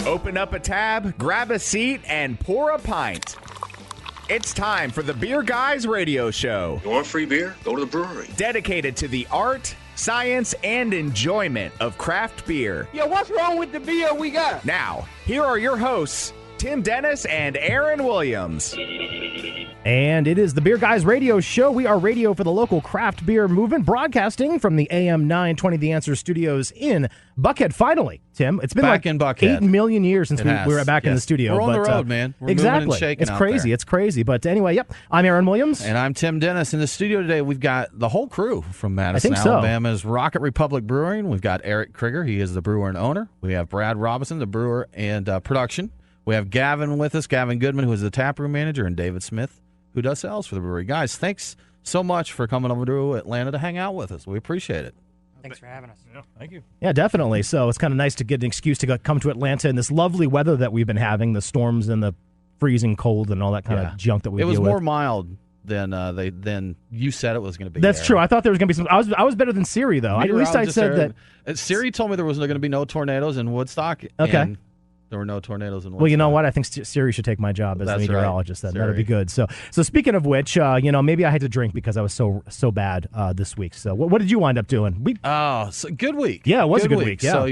Open up a tab, grab a seat, and pour a pint. It's time for the Beer Guys Radio Show. You want free beer? Go to the brewery. Dedicated to the art, science, and enjoyment of craft beer. Yo, what's wrong with the beer we got? Now, here are your hosts, Tim Dennis and Aaron Williams. And it is the Beer Guys Radio Show. We are radio for the local craft beer movement, broadcasting from the AM 920 The Answer studios in Buckhead. Finally, Tim, it's been back like in Buckhead. 8 million years since we were back in the studio. We're on the road, man. We're exactly. moving and shaking It's out crazy. there. It's crazy. But anyway, yep. I'm Aaron Williams. And I'm Tim Dennis. In the studio today, we've got the whole crew from Madison, so. Alabama's Rocket Republic Brewing. We've got Eric Krieger. He is the brewer and owner. We have Brad Robinson, the brewer and production. We have Gavin with us, Gavin Goodman, who is the taproom manager, and David Smith, who does sales for the brewery. Guys, thanks so much for coming over to Atlanta to hang out with us. We appreciate it. Thanks for having us. Yeah, thank you. Yeah, definitely. So it's kind of nice to get an excuse to come to Atlanta in this lovely weather that we've been having, the storms and the freezing cold and all that kind of junk that we deal with. It was more mild than you said it was going to be. That's true. I thought there was going to be some. I was better than Siri, though. At least I said that. Siri told me there was going to be no tornadoes in Woodstock. Okay. And there were no tornadoes in Woodstock. Well, you know what? I think Siri should take my job as the meteorologist. Right. That'd be good. So speaking of which, maybe I had to drink because I was so bad this week. So what did you wind up doing? Good week. Yeah, it was a good week. Yeah.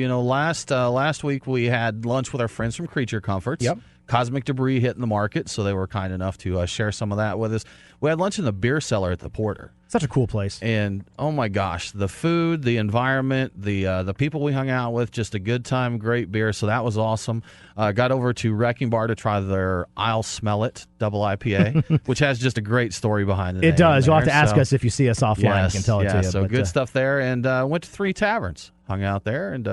So last week we had lunch with our friends from Creature Comforts. Yep. Cosmic Debris hitting the market, so they were kind enough to share some of that with us. We had lunch in the beer cellar at the Porter. Such a cool place. And oh my gosh, the food, the environment, the people we hung out with, just a good time, great beer. So that was awesome. Got over to Wrecking Bar to try their I'll Smell It double IPA, which has just a great story behind it. It does. You'll have to ask us if you see us offline. Yes, we can tell it to you. So good stuff there. And went to 3 taverns, hung out there, and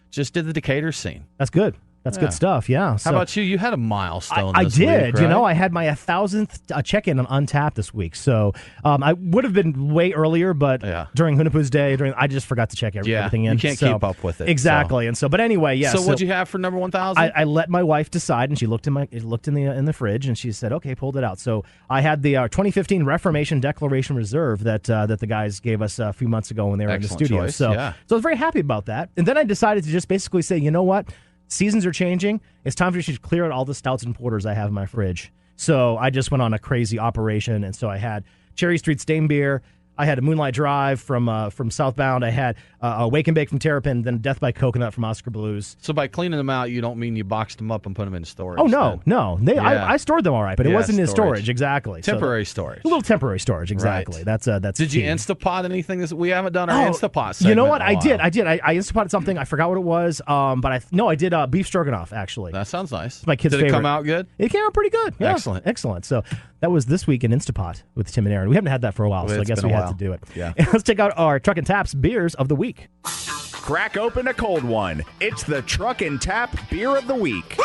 just did the Decatur scene. That's good. That's good stuff, yeah. How about you? You had a milestone I this did. week, right? I had my 1,000th check-in on Untapped this week. So I would have been way earlier, but during Hunapoo's Day, I just forgot to check everything in. You can't keep up with it. Exactly. But anyway, yeah. So what'd you have for number 1,000? I let my wife decide, and she looked in the fridge, and she said, okay, pulled it out. So I had the 2015 Reformation Declaration Reserve that the guys gave us a few months ago when they were in the studio. Choice. So I was very happy about that. And then I decided to just basically say, you know what? Seasons are changing. It's time for you to clear out all the stouts and porters I have in my fridge. So I just went on a crazy operation, and so I had Cherry Street Stain Beer. I had a Moonlight Drive from Southbound. I had a Wake and Bake from Terrapin, then Death by Coconut from Oscar Blues. So by cleaning them out, you don't mean you boxed them up and put them in storage? Oh, no. I stored them all right, but it wasn't in storage. Exactly. Temporary storage. A little temporary storage, exactly. Right. That's Did key. you Instapot anything? We haven't done our Instapot segment. You know what? In a while. I did. I Instapotted something. I forgot what it was, but I did beef stroganoff, actually. That sounds nice. It's my kid's favorite. Did it come favorite. out good? It came out pretty good. Yeah. Excellent. So that was this week in Instapot with Tim and Aaron. We haven't had that for a while, so I guess we had to do it. Yeah. Let's check out our Truck and Taps beers of the week. Crack open a cold one. It's the Truck and Tap Beer of the Week.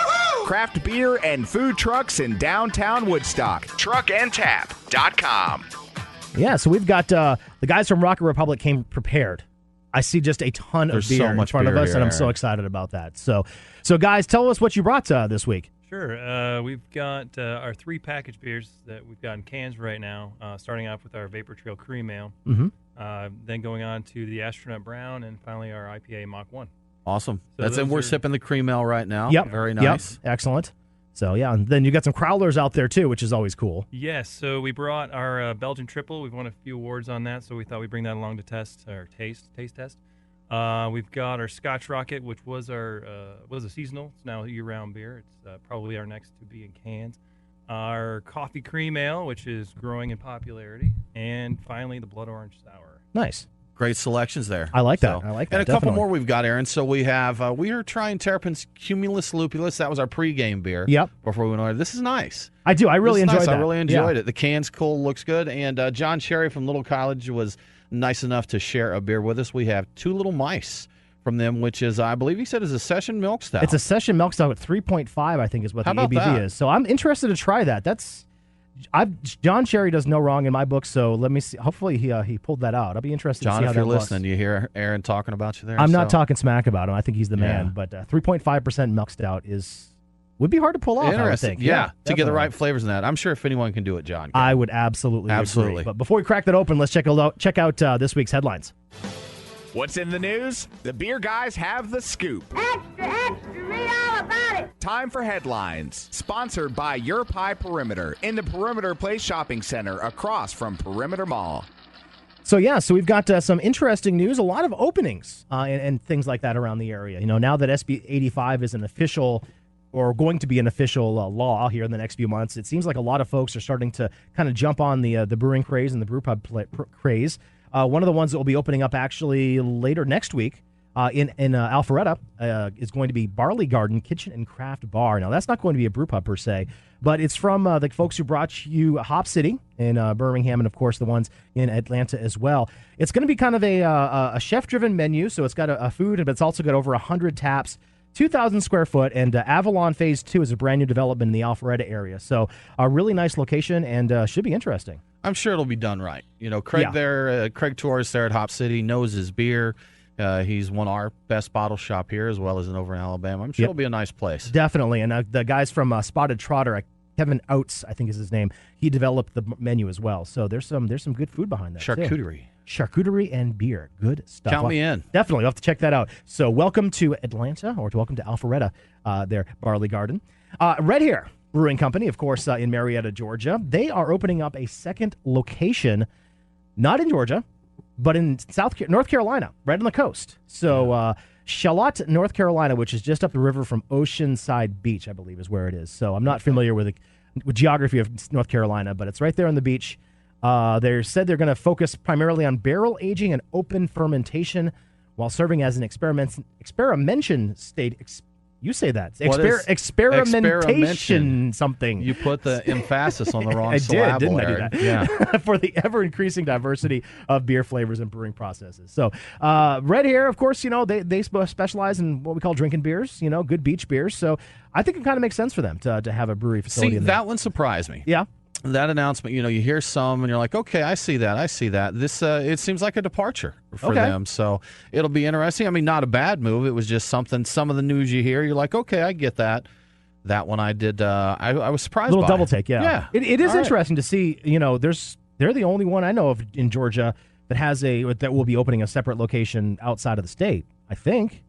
Craft beer and food trucks in downtown Woodstock. Truckandtap.com. Yeah, so we've got the guys from Rocket Republic came prepared. I see just a ton of beer in front of us, and I'm so excited about that. So guys, tell us what you brought this week. Sure. We've got our 3 packaged beers that we've got in cans right now, starting off with our Vapor Trail Cream Ale, then going on to the Astronaut Brown, and finally our IPA Mach 1. Awesome. So we're sipping the cream ale right now. Yep. Very nice. Yep. Excellent. So, yeah, and then you got some crowlers out there, too, which is always cool. Yes, so we brought our Belgian Triple. We've won a few awards on that, so we thought we'd bring that along to taste test. We've got our Scotch Rocket, which was a seasonal. It's now a year-round beer. It's probably our next to be in cans. Our Coffee Cream Ale, which is growing in popularity. And finally, the Blood Orange Sour. Nice. Great selections there. I like that. And a couple more we've got, Aaron. So we are trying Terrapin's Cumulus Lupulus. That was our pregame beer. Yep. Before we went on. This is nice. I do. I really enjoyed that. I really enjoyed it. The can's cool, looks good. And John Cherry from Little College was nice enough to share a beer with us. We have 2 Little Mice from them, which is, I believe he said, is a session milk stout. It's a session milk stout at 3.5, I think, is what the ABV is. So I'm interested to try that. John Cherry does no wrong in my book, so let me see. Hopefully he pulled that out. I'll be interested to see how that looks. John, if you're listening, you hear Aaron talking about you there? I'm not talking smack about him. I think he's the man. But 3.5% milk stout would be hard to pull off, I would think. Yeah, to get the right flavors in that. I'm sure if anyone can do it, John can. I would absolutely agree. But before we crack that open, let's check out this week's headlines. What's in the news? The beer guys have the scoop. Extra, extra, Read all about it. Time for headlines. Sponsored by Your Pie Perimeter in the Perimeter Place Shopping Center across from Perimeter Mall. So we've got some interesting news, a lot of openings and things like that around the area. Now that SB 85 is an official or going to be an official law here in the next few months, it seems like a lot of folks are starting to kind of jump on the brewing craze and the brew pub craze. One of the ones that will be opening up actually later next week in Alpharetta is going to be Barley Garden Kitchen and Craft Bar. Now, that's not going to be a brew pub per se, but it's from the folks who brought you Hop City in Birmingham and, of course, the ones in Atlanta as well. It's going to be kind of a chef-driven menu, so it's got a food, but it's also got over 100 taps, 2,000 square foot, and Avalon Phase 2 is a brand new development in the Alpharetta area. So a really nice location and should be interesting. I'm sure it'll be done right. Craig Torres there at Hop City knows his beer. He's won our best bottle shop here as well as over in Alabama. I'm sure it'll be a nice place. Definitely. And the guys from Spotted Trotter, Kevin Oates, I think is his name, he developed the menu as well. So there's some good food behind that. Charcuterie and beer. Good stuff. Count me in. Definitely. You'll have to check that out. So welcome to Atlanta, or welcome to Alpharetta, there, Barley Garden. Red Hair Brewing Company, of course, in Marietta, Georgia. They are opening up a second location, not in Georgia, but in North Carolina, right on the coast. So Charlotte, North Carolina, which is just up the river from Oceanside Beach, I believe is where it is. So I'm not familiar with geography of North Carolina, but it's right there on the beach. They said they're going to focus primarily on barrel aging and open fermentation while serving as an experimentation state. You say that. Experimentation something. You put the emphasis on the wrong I syllable. Didn't I do that? Yeah. For the ever-increasing diversity of beer flavors and brewing processes. So Red Hair, of course, they specialize in what we call drinking beers, good beach beers. So I think it kind of makes sense for them to have a brewery facility in there. That one surprised me. Yeah. That announcement, you hear some and you're like, okay, I see that. This, it seems like a departure for them. So it'll be interesting. I mean, not a bad move. It was just something, some of the news you hear, you're like, okay, I get that. That one I did, I was surprised by. A little double take, yeah. Yeah. It is interesting to see, they're the only one I know of in Georgia that will be opening a separate location outside of the state, I think.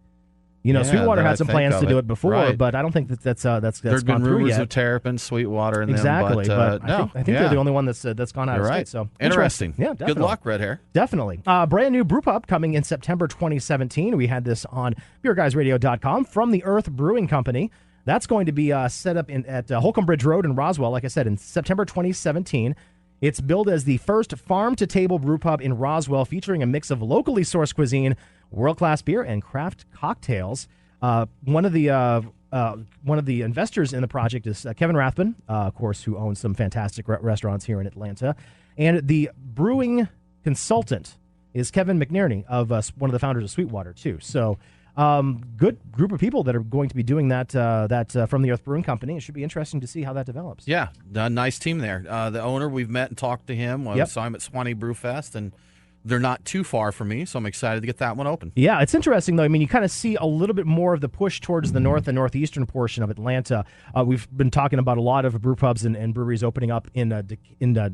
Sweetwater had some plans to do it before, but I don't think that's There's been rumors of Terrapin, Sweetwater, and exactly. Them, but I think they're the only one that's gone out of state. So interesting. Yeah, definitely. Good luck, Red Hair. Definitely. Brand new brew pub coming in September 2017. We had this on BeerGuysRadio.com from the Earth Brewing Company. That's going to be set up at Holcomb Bridge Road in Roswell, like I said, in September 2017. It's billed as the first farm-to-table brew pub in Roswell, featuring a mix of locally sourced cuisine, world-class beer, and craft cocktails. One of the investors in the project is Kevin Rathbun, of course, who owns some fantastic restaurants here in Atlanta. And the brewing consultant is Kevin McNerney, of one of the founders of Sweetwater, too. So good group of people that are going to be doing that from the Earth Brewing Company. It should be interesting to see how that develops. Yeah, a nice team there. The owner, we've met and talked to him. Saw him at Swanee Brewfest, and they're not too far from me, so I'm excited to get that one open. Yeah, it's interesting, though. I mean, you kind of see a little bit more of the push towards the north and northeastern portion of Atlanta. We've been talking about a lot of brew pubs and breweries opening up in Duluth,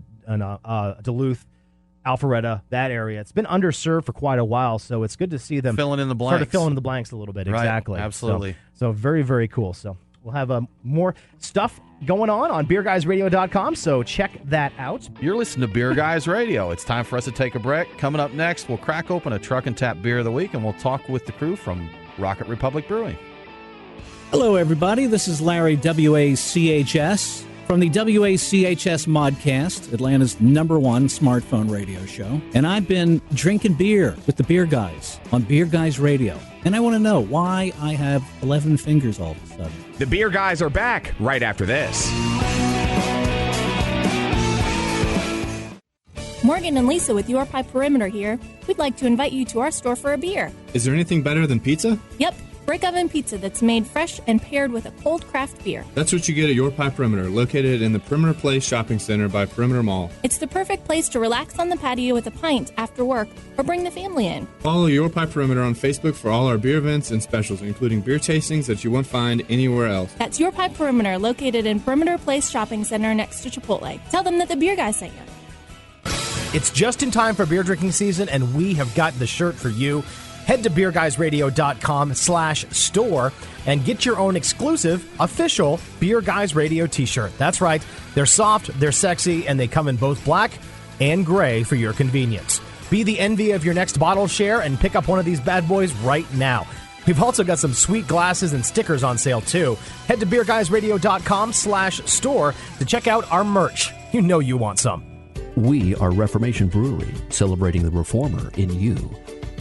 Alpharetta, that area. It's been underserved for quite a while, so it's good to see them filling in the blanks. Sort of filling in the blanks a little bit. Right, exactly. Absolutely. So very, very cool. So we'll have more stuff going on BeerGuysRadio.com, so check that out. You're listening to Beer Guys Radio. It's time for us to take a break. Coming up next, we'll crack open a Truck and Tap Beer of the Week, and we'll talk with the crew from Rocket Republic Brewing. Hello, everybody. This is Larry, WACHS, from the WACHS Modcast, Atlanta's #1 smartphone radio show. And I've been drinking beer with the Beer Guys on Beer Guys Radio. And I want to know why I have 11 fingers all of a sudden. The Beer Guys are back right after this. Morgan and Lisa with Your Pie Perimeter here. We'd like to invite you to our store for a beer. Is there anything better than pizza? Yep. Brick oven pizza that's made fresh and paired with a cold craft beer. That's what you get at Your Pie Perimeter, located in the Perimeter Place Shopping Center by Perimeter Mall. It's the perfect place to relax on the patio with a pint after work or bring the family in. Follow Your Pie Perimeter on Facebook for all our beer events and specials, including beer tastings that you won't find anywhere else. That's Your Pie Perimeter, located in Perimeter Place Shopping Center next to Chipotle. Tell them that the Beer Guys sent you. It's just in time for beer drinking season, and we have got the shirt for you. Head to beerguysradio.com/store and get your own exclusive, official Beer Guys Radio t-shirt. That's right. They're soft, they're sexy, and they come in both black and gray for your convenience. Be the envy of your next bottle share and pick up one of these bad boys right now. We've also got some sweet glasses and stickers on sale, too. Head to beerguysradio.com/store to check out our merch. You know you want some. We are Reformation Brewery, celebrating the reformer in you.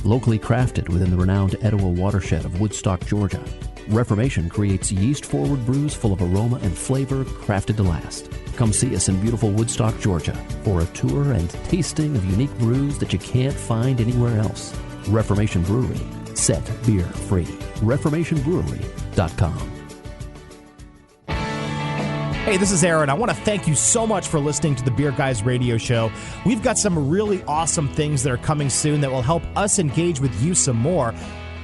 Locally crafted within the renowned Etowah watershed of Woodstock, Georgia, Reformation creates yeast-forward brews full of aroma and flavor crafted to last. Come see us in beautiful Woodstock, Georgia, for a tour and tasting of unique brews that you can't find anywhere else. Reformation Brewery. Set beer free. ReformationBrewery.com. Hey, this is Aaron. I want to thank you so much for listening to the Beer Guys Radio Show. We've got some really awesome things that are coming soon that will help us engage with you some more.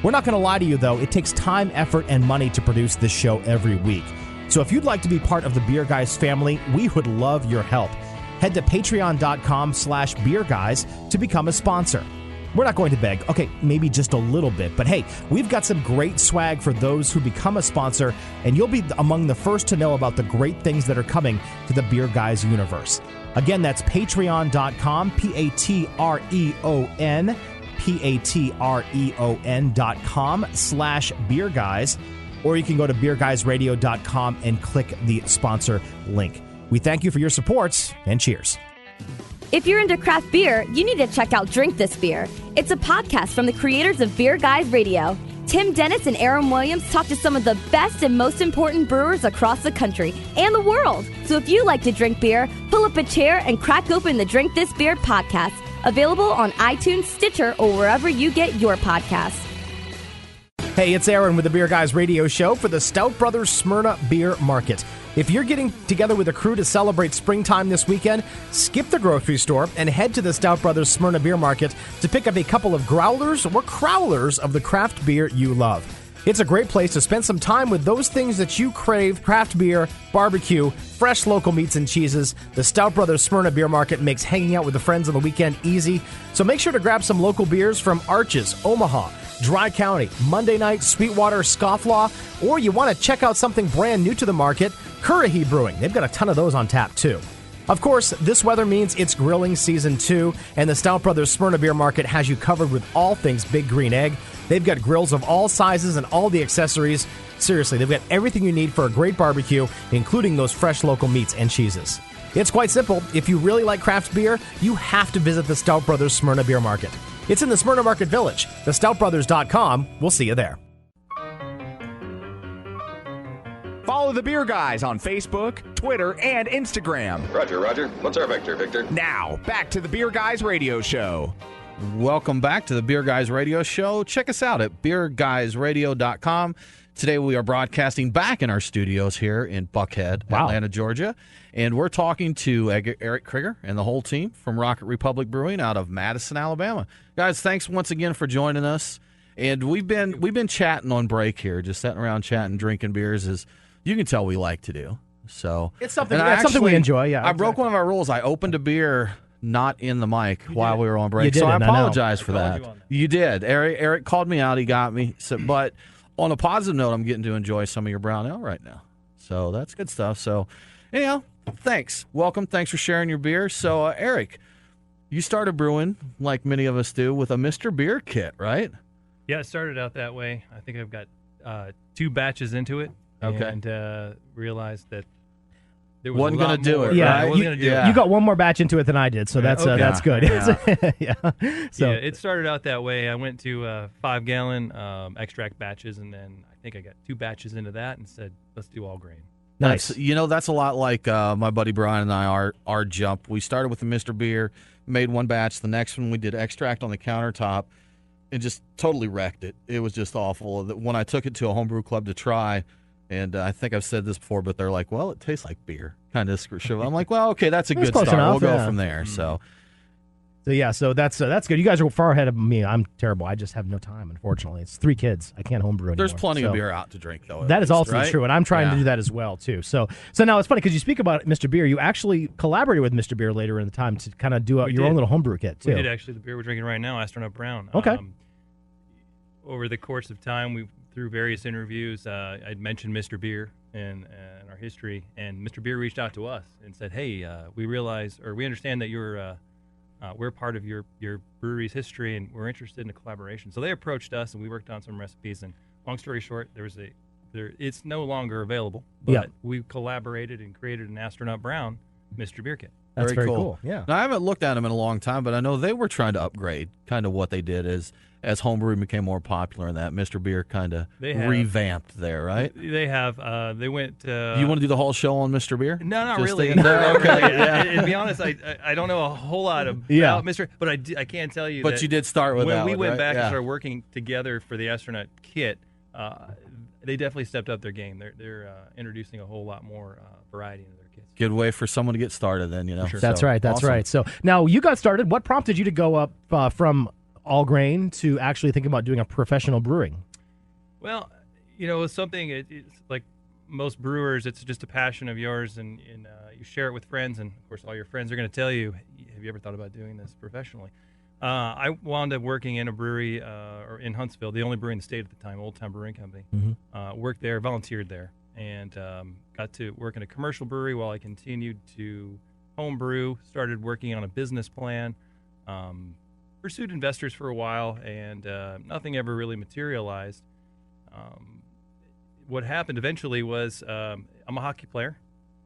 We're not going to lie to you, though. It takes time, effort, and money to produce this show every week. So if you'd like to be part of the Beer Guys family, we would love your help. Head to patreon.com/beerguys to become a sponsor. We're not going to beg. Okay, maybe just a little bit. But hey, we've got some great swag for those who become a sponsor, and you'll be among the first to know about the great things that are coming to the Beer Guys universe. Again, that's patreon.com, Patreon, patreon.com/beerguys, or you can go to beerguysradio.com and click the sponsor link. We thank you for your support, and cheers. If you're into craft beer, you need to check out Drink This Beer. It's a podcast from the creators of Beer Guys Radio. Tim Dennis and Aaron Williams talk to some of the best and most important brewers across the country and the world. So if you like to drink beer, pull up a chair and crack open the Drink This Beer podcast. Available on iTunes, Stitcher, or wherever you get your podcasts. Hey, it's Aaron with the Beer Guys Radio Show for the Stout Brothers Smyrna Beer Market. If you're getting together with a crew to celebrate springtime this weekend, skip the grocery store and head to the Stout Brothers Smyrna Beer Market to pick up a couple of growlers or crowlers of the craft beer you love. It's a great place to spend some time with those things that you crave: craft beer, barbecue, fresh local meats and cheeses. The Stout Brothers Smyrna Beer Market makes hanging out with the friends on the weekend easy. So make sure to grab some local beers from Arches, Omaha, Dry County, Monday Night, Sweetwater, Scofflaw, or you want to check out something brand new to the market, Currahee Brewing. They've got a ton of those on tap, too. Of course, this weather means it's grilling season, too, and the Stout Brothers Smyrna Beer Market has you covered with all things Big Green Egg. They've got grills of all sizes and all the accessories. Seriously, they've got everything you need for a great barbecue, including those fresh local meats and cheeses. It's quite simple. If you really like craft beer, you have to visit the Stout Brothers Smyrna Beer Market. It's in the Smyrna Market Village. TheStoutBrothers.com. We'll see you there. Follow the Beer Guys on Facebook, Twitter, and Instagram. Roger, Roger. What's our vector, Victor? Now, back to the Beer Guys Radio Show. Welcome back to the Beer Guys Radio Show. Check us out at beerguysradio.com. Today we are broadcasting back in our studios here in Buckhead, Atlanta, Georgia. And we're talking to Eric Krieger and the whole team from Rocket Republic Brewing out of Madison, Alabama. Guys, thanks once again for joining us. And we've been chatting on break here, just sitting around chatting, drinking beers, as you can tell we like to do. So it's something we enjoy. Yeah, I broke one of our rules. I opened a beer not in the mic while we were on break, so I apologize for that. You did. Eric called me out. He got me. So, but on a positive note, I'm getting to enjoy some of your brown ale right now. So that's good stuff. So anyhow, thanks. Welcome. Thanks for sharing your beer. So Eric, you started brewing like many of us do with a Mr. Beer kit, right? Yeah, it started out that way. I think I've got 2 batches into it. Okay. And realized that there was wasn't going to do it. Yeah, right? You got one more batch into it than I did, so that's good. Yeah. So it started out that way. I went to 5-gallon extract batches, and then I think I got 2 batches into that and said, let's do all grain. Nice. You know, that's a lot like my buddy Brian and I, our jump. We started with the Mr. Beer, made 1 batch. The next one we did extract on the countertop and just totally wrecked it. It was just awful. When I took it to a homebrew club to try, and I think I've said this before, but they're like, well, it tastes like beer. Kind of screw. I'm like, well, okay, that's a good start. We'll go from there. So that's good. You guys are far ahead of me. I'm terrible. I just have no time, unfortunately. It's 3 kids. I can't homebrew anymore. There's plenty of beer out to drink, though. That is also true, and I'm trying to do that as well, too. So now it's funny because you speak about Mr. Beer. You actually collaborated with Mr. Beer later in the time to kind of do your own little homebrew kit, too. We did, actually. The beer we're drinking right now, Astronaut Brown. Okay. over the course of time, through various interviews, I'd mentioned Mr. Beer and our history, and Mr. Beer reached out to us and said, "Hey, we understand that we're part of your brewery's history, and we're interested in a collaboration." So they approached us, and we worked on some recipes. And long story short, it's no longer available, but we collaborated and created an Astronaut Brown Mr. Beer kit. That's very cool. Yeah. Now, I haven't looked at them in a long time, but I know they were trying to upgrade kind of what they did as homebrewing became more popular, and that Mr. Beer kind of revamped there, right? They have. They went. You want to do the whole show on Mr. Beer? No, not Just really. Okay. Yeah. And to be honest, I don't know a whole lot about Mr. But I can tell you. But you did start with when that we one, went right? back and started working together for the Astronaut kit. They definitely stepped up their game. They're introducing a whole lot more variety into their kits. Good way for someone to get started, then, you know. Sure. That's right. That's awesome. right. So now you got started. What prompted you to go up from all grain to actually thinking about doing a professional brewing? Well, it's something. It's like most brewers. It's just a passion of yours, and you share it with friends, and of course, all your friends are going to tell you, "Have you ever thought about doing this professionally?" I wound up working in a brewery or in Huntsville, the only brewery in the state at the time, Old Town Brewing Company. Mm-hmm. Worked there, volunteered there, and got to work in a commercial brewery while I continued to home brew. Started working on a business plan. Pursued investors for a while, and nothing ever really materialized. What happened eventually was I'm a hockey player.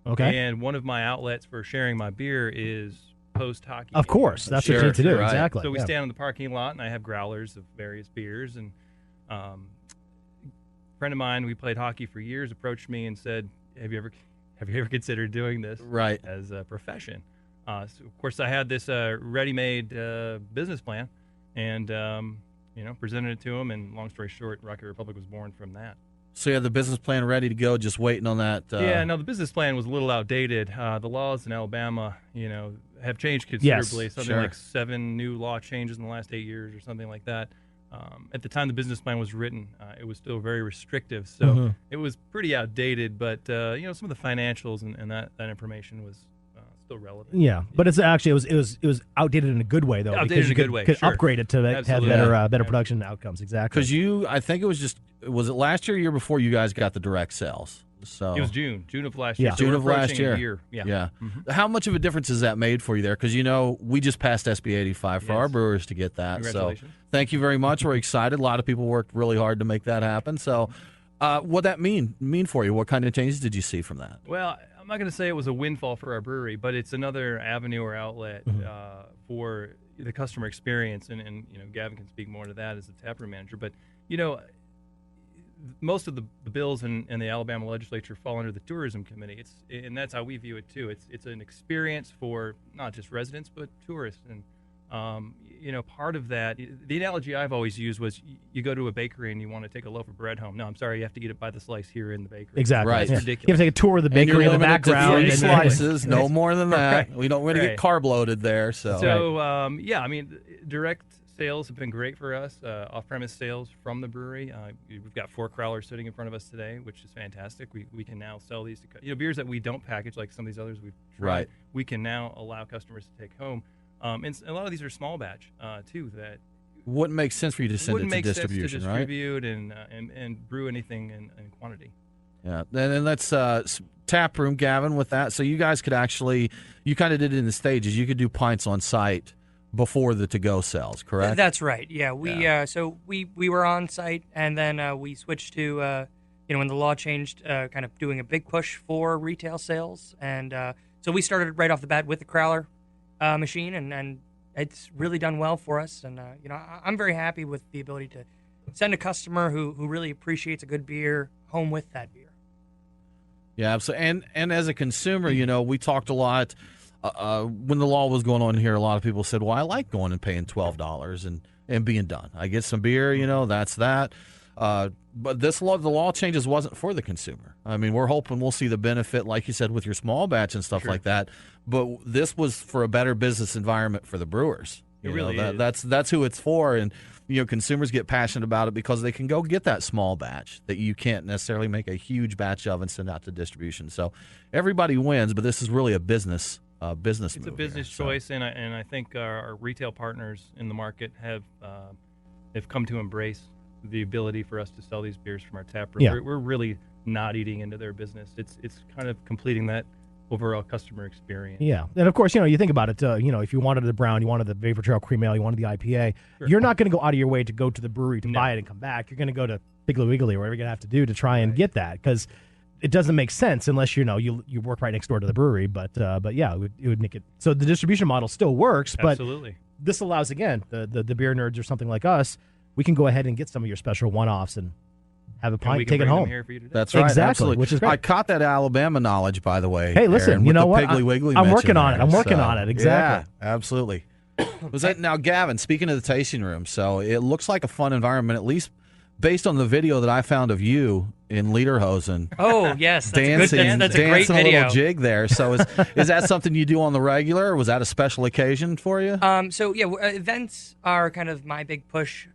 Okay. And one of my outlets for sharing my beer is post-hockey. Of course. That's what you need to do. Right. Exactly. So we stand in the parking lot, and I have growlers of various beers. And a friend of mine, we played hockey for years, approached me and said, have you ever considered doing this as a profession? So of course, I had this ready-made business plan, and presented it to him. And long story short, Rocket Republic was born from that. So you had the business plan ready to go, just waiting on that. The business plan was a little outdated. The laws in Alabama, have changed considerably. Yes, something like 7 new law changes in the last 8 years, or something like that. At the time the business plan was written, it was still very restrictive, so it was pretty outdated. But some of the financials and that information was still relevant. Yeah, but it's actually it was outdated in a good way though. Outdated because you in a good way. Could Sure. upgrade it to have better production outcomes. Exactly. Because I think it was it last year or year before you guys got the direct sales? So it was June of last year. Yeah. So June we're of last approaching a year. Yeah. Mm-hmm. How much of a difference has that made for you there? Because we just passed SB 85 for our brewers to get that. So thank you very much. We're excited. A lot of people worked really hard to make that happen. So what that mean for you? What kind of changes did you see from that? Well, I'm not going to say it was a windfall for our brewery, but it's another avenue or outlet for the customer experience. And Gavin can speak more to that as the taproom manager. But most of the bills in the Alabama legislature fall under the tourism committee. And that's how we view it too. It's an experience for not just residents but tourists. And part of that, the analogy I've always used was you go to a bakery and you want to take a loaf of bread home. No, I'm sorry, you have to eat it by the slice here in the bakery. Exactly. Right. Yeah. Ridiculous. You have to take a tour of the bakery in the background. 3 and slices, no more than that. Right. We don't want to get carb loaded there. So direct sales have been great for us. Off-premise sales from the brewery. We've got 4 crowlers sitting in front of us today, which is fantastic. We can now sell these to beers that we don't package like some of these others we've tried. Right. We can now allow customers to take home. And a lot of these are small batch too. That wouldn't make sense for you to send it to sense distribution, to right? distribute and brew anything in quantity. Yeah, and that's tap room, Gavin. With that, so you guys could you kind of did it in the stages. You could do pints on site before the to-go sales, correct? That's right. Yeah, we were on site, and then we switched to when the law changed, kind of doing a big push for retail sales, and so we started right off the bat with the crowler machine, and it's really done well for us. And I'm very happy with the ability to send a customer who really appreciates a good beer home with that beer. Yeah, absolutely. And as a consumer, we talked a lot. When the law was going on here, a lot of people said, well, I like going and paying $12 and being done. I get some beer, that's that. But the law changes wasn't for the consumer. I mean, we're hoping we'll see the benefit, like you said, with your small batch and stuff like that. But this was for a better business environment for the brewers. It really is. That's who it's for. And, consumers get passionate about it because they can go get that small batch that you can't necessarily make a huge batch of and send out to distribution. So everybody wins, but this is really a business business It's move a business here, choice, and I think our retail partners in the market have come to embrace the ability for us to sell these beers from our tap room. Yeah. We're really not eating into their business. It's kind of completing that overall customer experience. Yeah. And of course, you think about it, if you wanted the brown, you wanted the Vapor Trail Cream Ale, you wanted the IPA, you're not going to go out of your way to go to the brewery to buy it and come back. You're going to go to Piggly Wiggly or whatever you're going to have to do to try and get that, because it doesn't make sense unless you work right next door to the brewery. But yeah, it would make it so the distribution model still works. Absolutely. But this allows, again, the beer nerds or something like us, we can go ahead and get some of your special one-offs and have a pint, take it home. That's right. Exactly, Absolutely. which is great. I caught that Alabama knowledge, by the way. Hey, listen, Aaron, you with know the what? Piggly Wiggly I'm mention working on it. there. I'm working on it. Exactly. Yeah, absolutely. Was that now, Gavin? Speaking of the tasting room, so it looks like a fun environment, at least based on the video that I found of you in Lederhosen. Oh yes, that's dancing a great video. A little jig there. So is that something you do on the regular, or was that a special occasion for you? So yeah, events are kind of my big push.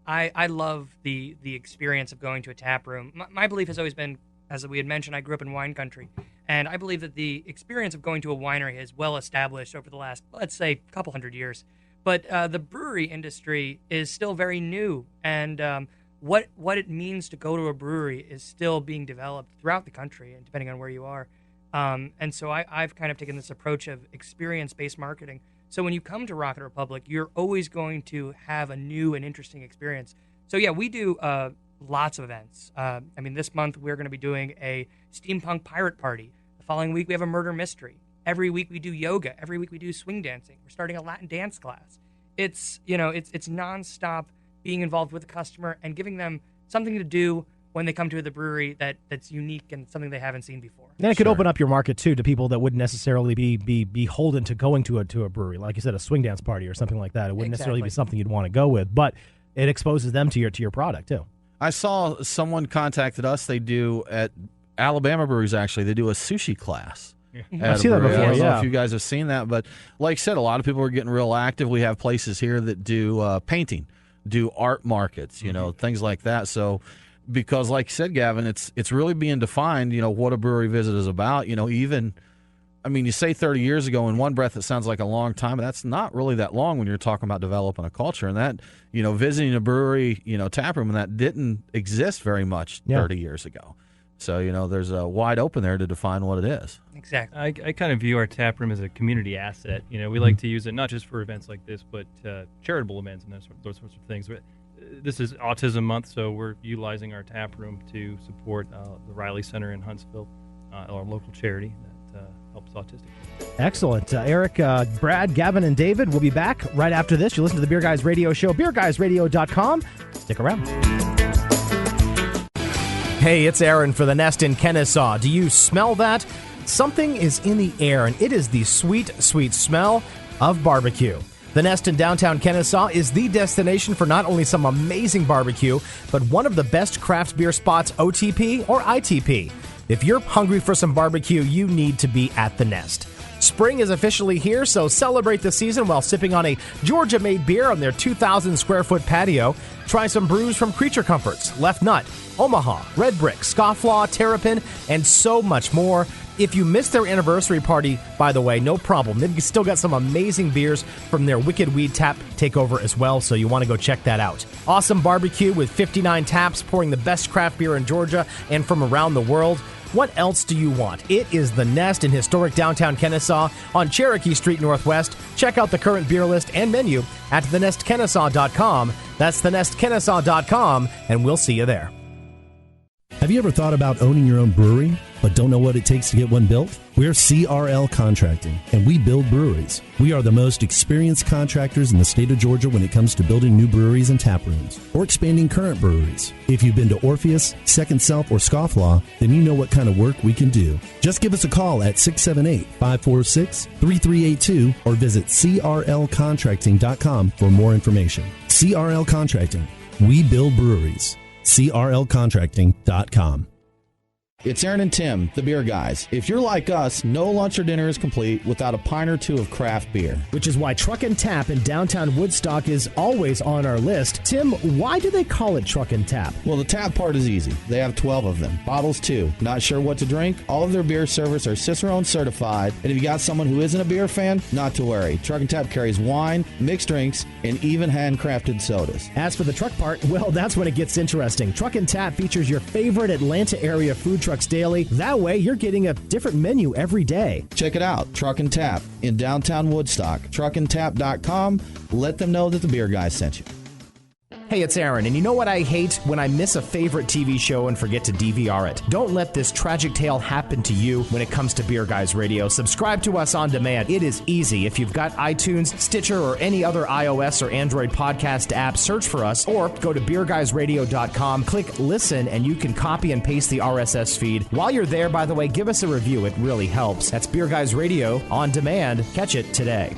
I love the experience of going to a tap room. My belief has always been, as we had mentioned, I grew up in wine country, and I believe that the experience of going to a winery is well established over the last, let's say, couple hundred years. But the brewery industry is still very new, and what it means to go to a brewery is still being developed throughout the country, and depending on where you are. And so I've kind of taken this approach of experience-based marketing. So when you come to Rocket Republic, you're always going to have a new and interesting experience. So yeah, we do lots of events. This month we're going to be doing a steampunk pirate party. The following week we have a murder mystery. Every week we do yoga. Every week we do swing dancing. We're starting a Latin dance class. It's nonstop being involved with the customer and giving them something to do when they come to the brewery that's unique and something they haven't seen before. And it could open up your market, too, to people that wouldn't necessarily be beholden to going to a brewery. Like you said, a swing dance party or something like that. It wouldn't necessarily be something you'd want to go with, but it exposes them to your product, too. I saw someone contacted us. They do, at Alabama breweries, actually, they do a sushi class. I've seen that before, I don't know if you guys have seen that, but like I said, a lot of people are getting real active. We have places here that do painting, do art markets, things like that. So, because like you said, Gavin, it's really being defined, what a brewery visit is about. You say 30 years ago, in one breath it sounds like a long time, but that's not really that long when you're talking about developing a culture. And that, visiting a brewery, tap room, and that didn't exist very much 30 years ago. So, there's a wide open there to define what it is. Exactly. I kind of view our tap room as a community asset. We like to use it not just for events like this, but charitable events and those sorts of things. But this is Autism Month, so we're utilizing our tap room to support the Riley Center in Huntsville, our local charity that helps autistic people. Excellent. Eric, Brad, Gavin, and David will be back right after this. You listen to the Beer Guys Radio Show, beerguysradio.com. Stick around. Hey, it's Aaron for the Nest in Kennesaw. Do you smell that? Something is in the air, and it is the sweet, sweet smell of barbecue. The Nest in downtown Kennesaw is the destination for not only some amazing barbecue, but one of the best craft beer spots, OTP or ITP. If you're hungry for some barbecue, you need to be at the Nest. Spring is officially here, so celebrate the season while sipping on a Georgia-made beer on their 2,000-square-foot patio. Try some brews from Creature Comforts, Left Nut, Omaha, Red Brick, Scofflaw, Terrapin, and so much more. If you missed their anniversary party, by the way, no problem. They've still got some amazing beers from their Wicked Weed Tap takeover as well, so you want to go check that out. Awesome barbecue with 59 taps pouring the best craft beer in Georgia and from around the world. What else do you want? It is the Nest in historic downtown Kennesaw on Cherokee Street Northwest. Check out the current beer list and menu at thenestkennesaw.com. That's thenestkennesaw.com, and we'll see you there. Have you ever thought about owning your own brewery, but don't know what it takes to get one built? We're CRL Contracting, and we build breweries. We are the most experienced contractors in the state of Georgia when it comes to building new breweries and tap rooms, or expanding current breweries. If you've been to Orpheus, Second Self, or Scofflaw, then you know what kind of work we can do. Just give us a call at 678-546-3382 or visit crlcontracting.com for more information. CRL Contracting. We build breweries. crlcontracting.com. It's Aaron and Tim, the beer guys. If you're like us, no lunch or dinner is complete without a pint or two of craft beer. Which is why Truck and Tap in downtown Woodstock is always on our list. Tim, why do they call it Truck and Tap? Well, the tap part is easy. They have 12 of them. Bottles, too. Not sure what to drink? All of their beer servers are Cicerone certified. And if you got someone who isn't a beer fan, not to worry. Truck and Tap carries wine, mixed drinks, and even handcrafted sodas. As for the truck part, well, that's when it gets interesting. Truck and Tap features your favorite Atlanta area food trucks daily. That way, you're getting a different menu every day. Check it out, Truck and Tap in downtown Woodstock. Truckandtap.com. Let them know that the beer guy sent you. Hey, it's Aaron, and you know what I hate? When I miss a favorite TV show and forget to DVR it. Don't let this tragic tale happen to you when it comes to Beer Guys Radio. Subscribe to us on demand. It is easy. If you've got iTunes, Stitcher, or any other iOS or Android podcast app, search for us or go to beerguysradio.com, click listen, and you can copy and paste the RSS feed. While you're there, by the way, give us a review. It really helps. That's Beer Guys Radio on demand. Catch it today.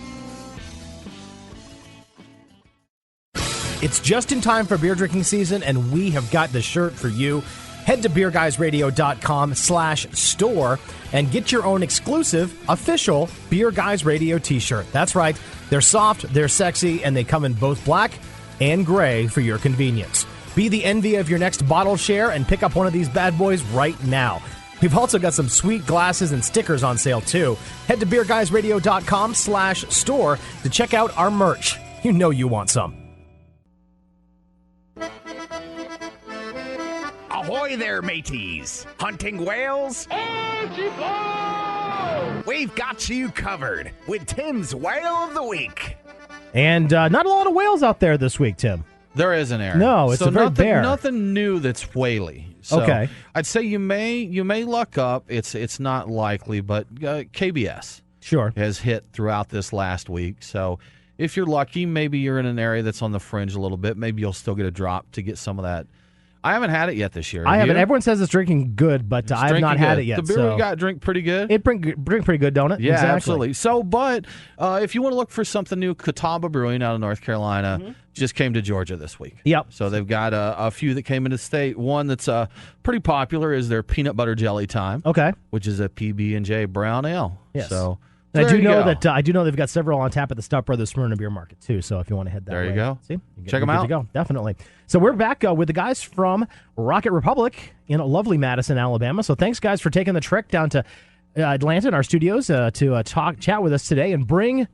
It's just in time for beer drinking season, and we have got the shirt for you. Head to beerguysradio.com/store and get your own exclusive, official Beer Guys Radio t-shirt. That's right. They're soft, they're sexy, and they come in both black and gray for your convenience. Be the envy of your next bottle share and pick up one of these bad boys right now. We've also got some sweet glasses and stickers on sale, too. Head to beerguysradio.com/store to check out our merch. You know you want some. Ahoy there, mateys! Hunting whales? We've got you covered with Tim's Whale of the Week. And not a lot of whales out there this week, Tim. There isn't, Aaron. No, it's a very bare. Nothing new that's whaley. So okay. I'd say you may luck up. It's not likely, but KBS has hit throughout this last week. So if you're lucky, maybe you're in an area that's on the fringe a little bit. Maybe you'll still get a drop to get some of that. I haven't had it yet this year. I haven't. Everyone says it's drinking good, but I have not had it yet. The beer we got drink pretty good. It drink pretty good, don't it? Yeah, exactly. Absolutely. So, but if you want to look for something new, Catawba Brewing out of North Carolina just came to Georgia this week. Yep. So they've got a few that came into state. One that's pretty popular is their peanut butter jelly time. Okay. Which is a PB&J brown ale. Yes. So. And I do know they've got several on tap at the Stout Brothers Smyrna Beer Market too. So if you want to head that way, there you go. See, check them out. Go. Definitely. So we're back with the guys from Rocket Republic in lovely Madison, Alabama. So thanks, guys, for taking the trek down to Atlanta in our studios to chat with us today and bring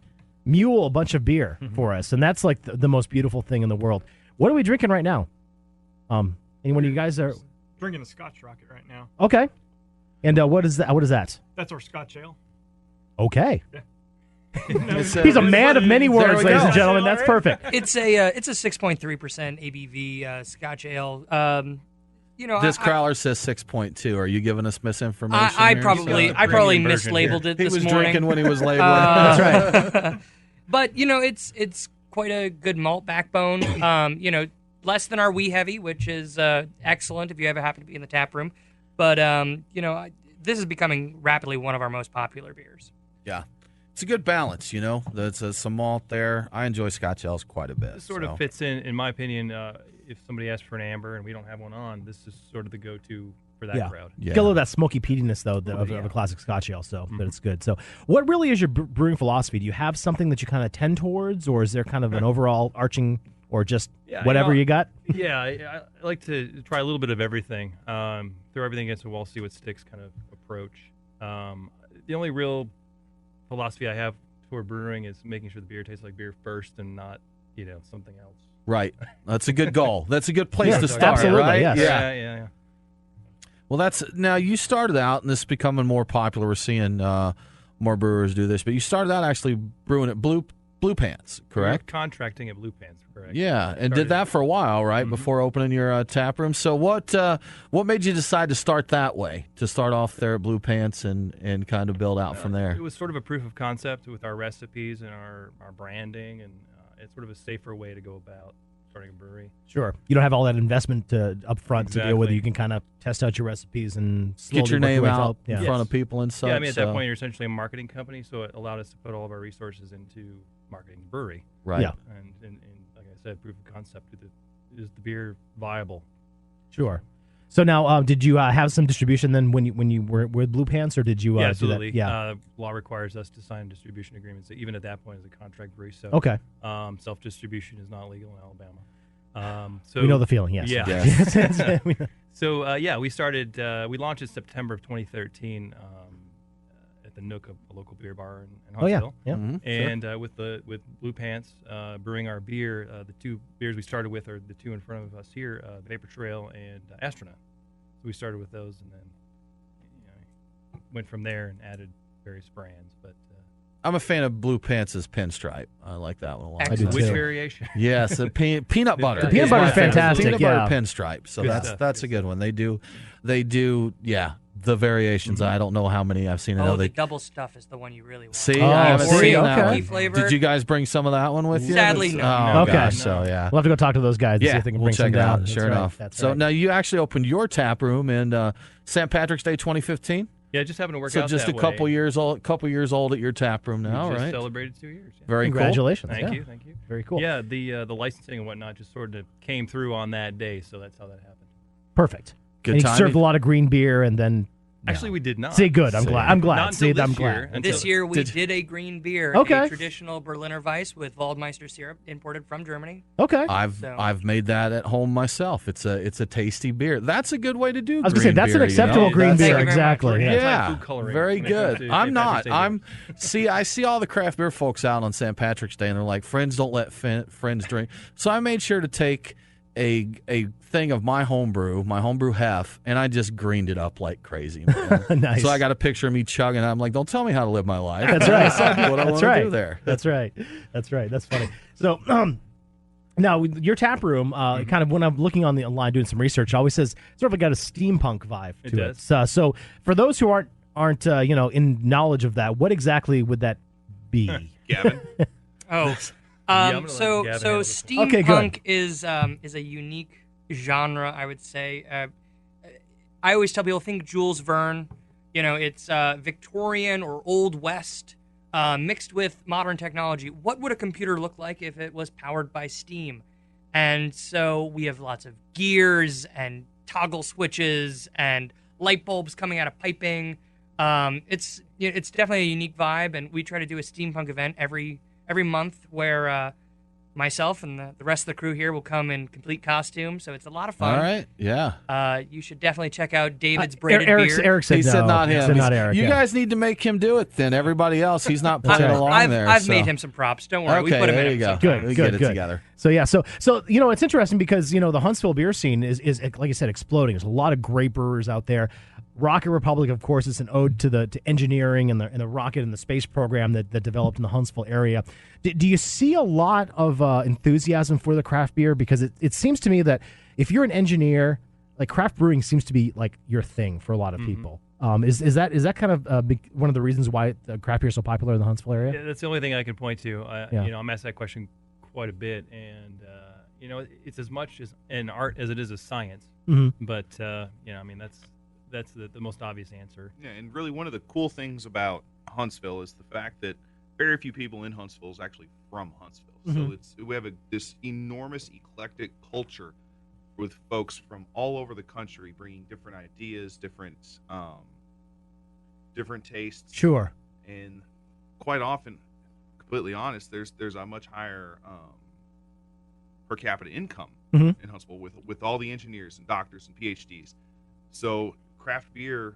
Mule a bunch of beer for us. And that's like the most beautiful thing in the world. What are we drinking right now? Anyone of you guys are drinking a Scotch Rocket right now. Okay. And what is that? What is that? That's our Scotch ale. Okay. Yeah. He's a man of many words, ladies and gentlemen. That's perfect. It's a 6.3% ABV Scotch ale. This Crowler says 6.2. Are you giving us misinformation? I probably mislabeled it. He this was morning. drinking when he was labeling. That's right. But it's quite a good malt backbone. Less than our Wee Heavy, which is excellent if you ever happen to be in the tap room. But this is becoming rapidly one of our most popular beers. Yeah. It's a good balance, There's some malt there. I enjoy Scotch ales quite a bit. This sort of fits in my opinion, if somebody asks for an amber and we don't have one on, this is sort of the go-to for that crowd. Yeah. Get a little of that smoky peatiness, though, of a classic Scotch ale, so but it's good. So what really is your brewing philosophy? Do you have something that you kind of tend towards, or is there kind of an overall arching, or just whatever you got? Yeah, I like to try a little bit of everything. Throw everything against the wall, see what sticks kind of approach. The only real philosophy I have toward brewing is making sure the beer tastes like beer first and not, something else. Right. That's a good goal. That's a good place to start, absolutely, right? Yes. Yeah. Well, now you started out, and this is becoming more popular. We're seeing more brewers do this, but you started out actually brewing at Blue Pants, correct? Contracting at Blue Pants, correct. Yeah, and did that for a while, right, before opening your tap room. So what made you decide to start that way, to start off there at Blue Pants and kind of build out from there? It was sort of a proof of concept with our recipes and our branding, and it's sort of a safer way to go about starting a brewery. Sure. You don't have all that investment up front to deal with. You can kind of test out your recipes and slowly get your name out in Yeah. front of people and such. Yeah, I mean, at that point, you're essentially a marketing company, so it allowed us to put all of our resources into marketing the brewery. Right. Yeah. And like I said, proof of concept, is the beer viable? Sure. So now, did you have some distribution then when you were with Blue Pants, or did you Yeah, do absolutely. that? Yeah. Law requires us to sign distribution agreements, even at that point as a contract brewery. So, Okay. Self-distribution is not legal in Alabama. So We know the feeling, yes. Yeah. Yes. So, we started, we launched in September of 2013 at the Nook, a local beer bar in Huntsville. Yeah. And with Blue Pants brewing our beer, the two beers we started with are the two in front of us here, Vapor Trail and Astronaut. So we started with those and then went from there and added various brands. But I'm a fan of Blue Pants' Pinstripe. I like that one a lot. I do which too. variation? Yes, peanut butter. The peanut is butter my is favorite. fantastic, Peanut yeah. butter pinstripe. So Good stuff. that's a good one. They do, the variations. I don't know how many I've seen. I know the they double stuff is the one you really want. see. Oh, I haven't see, seen okay. that one. Flavor. Did you guys bring some of that one with you? Sadly, no. Oh, Okay. gosh, so yeah. We'll have to go talk to those guys and see Yeah, if they can we'll bring check some it out. down. Sure That's right. enough. That's So right. now you actually opened your tap room in St. Patrick's Day 2015. Yeah, it just happened to work So out just that a couple way. years old at your tap room now, We just right? celebrated 2 years. Yeah. Very Congratulations. Thank yeah. you. Very cool. Yeah, the licensing and whatnot just sort of came through on that day, so that's how that happened. Perfect. Good and you timing. served a lot of green beer and then... Actually, we did not. See, good. I'm See. glad. I'm glad. Not See, until I'm this glad. year. This year we Did- did a green beer, Okay. a traditional Berliner Weiss with Waldmeister syrup imported from Germany. Okay. I've made that at home myself. It's a tasty beer. That's a good way to do. I was going to say, green that's an beer, acceptable you know? green Thank you beer. very much. Exactly. We're Yeah. Yeah, Food coloring very when it comes good. to I'm St. not. Patrick's Day. I see all the craft beer folks out on St. Patrick's Day, and they're like, "Friends don't let friends drink." So I made sure to take a thing of my homebrew hef, and I just greened it up like crazy. Man. Nice. So I got a picture of me chugging. I'm like, "Don't tell me how to live my life." That's right. That's what I That's want to right. do there. That's right. That's right. That's funny. So, now your tap room, kind of when I'm looking on the online doing some research, it always says sort of got a steampunk vibe It to does. it. So for those who aren't in knowledge of that, what exactly would that be? Gavin? Oh, I'm gonna let so Gavin handle this one. Okay, good. steampunk is a unique genre, I would say. I always tell people, think Jules Verne. You know, it's Victorian or Old West mixed with modern technology. What would a computer look like if it was powered by steam? And so we have lots of gears and toggle switches and light bulbs coming out of piping. It's definitely a unique vibe, and we try to do a steampunk event every month where myself and the rest of the crew here will come in complete costume, so it's a lot of fun. All right. Yeah. You should definitely check out David's braided Eric beard. said He no. said not He him. said not He's- Eric. You yeah. guys need to make him do it then. Everybody else, he's not playing right. along there. I've so. made him some props. Don't worry, we Okay, put him there in you go. episodes. Good, We good, get it good. together. So yeah, so it's interesting because the Huntsville beer scene is like I said, exploding. There's a lot of great brewers out there. Rocket Republic, of course, is an ode to engineering and the rocket and the space program that developed in the Huntsville area. Do you see a lot of enthusiasm for the craft beer? Because it seems to me that if you're an engineer, like craft brewing seems to be like your thing for a lot of people. Is that kind of one of the reasons why craft beer is so popular in the Huntsville area? Yeah, that's the only thing I can point to. Yeah. I'm asked that question quite a bit, and it's as much as an art as it is a science. Mm-hmm. But that's the most obvious answer. Yeah, and really one of the cool things about Huntsville is the fact that very few people in Huntsville is actually from Huntsville. Mhm. So we have this enormous eclectic culture with folks from all over the country bringing different ideas, different tastes. Sure. And quite often, completely honest, there's a much higher per capita income Mhm. in Huntsville with all the engineers and doctors and PhDs. So craft beer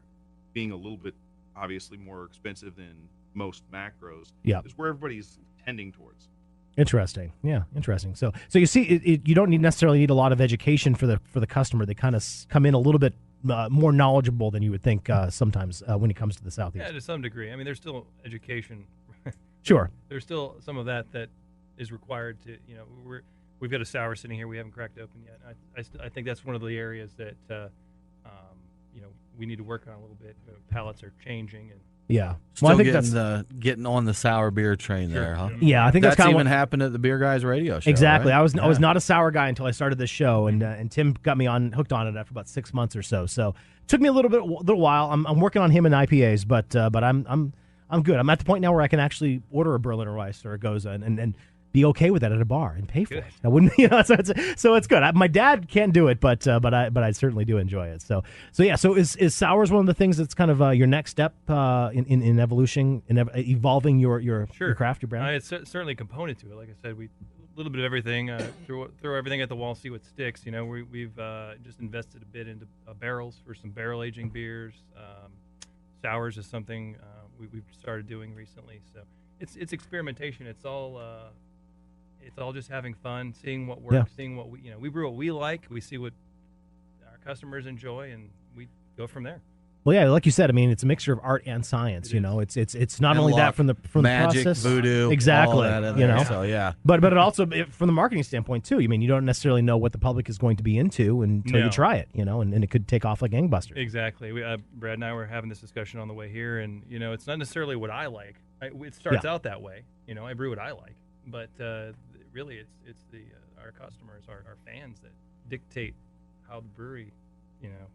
being a little bit obviously more expensive than most macros is where everybody's tending towards. Interesting. Yeah, interesting. So you see, you don't necessarily need a lot of education for the customer. They kind of come in a little bit more knowledgeable than you would think sometimes when it comes to the Southeast. Yeah, to some degree. I mean, there's still education. Sure. There's still some of that is required to, we've got a sour sitting here we haven't cracked open yet. I think that's one of the areas that, we need to work on a little bit. Palates are changing. And Yeah. Still Well, I think getting on the sour beer train there, huh? Yeah, I think that's that's kinda even happened at the Beer Guys radio show. Exactly. right? I was not a sour guy until I started this show, and Tim got me hooked on it after about 6 months or so. So it took me a little while. I'm working on him in IPAs, but I'm good. I'm at the point now where I can actually order a Berliner Weiss or a Goza and be okay with that at a bar and pay for it. I wouldn't, so it's good. My dad can't do it, but I certainly do enjoy it. So is sours one of the things that's kind of your next step in evolution, evolving your craft, your brand? It's certainly a component to it. Like I said, a little bit of everything. Throw everything at the wall, see what sticks. We've just invested a bit into barrels for some barrel aging beers. Sours is something we've started doing recently. So it's experimentation. It's all just having fun, seeing what works, seeing what we brew what we like. We see what our customers enjoy, and we go from there. Well, yeah, like you said, I mean, it's a mixture of art and science. It's not only that from the magic, process, voodoo, exactly. all that in there, so yeah. But it also from the marketing standpoint too. I mean, you don't necessarily know what the public is going to be into until you try it. And it could take off like gangbusters. Exactly. Brad and I were having this discussion on the way here, and it's not necessarily what I like. It starts out that way. I brew what I like, but really, it's our customers, our fans that dictate how the brewery.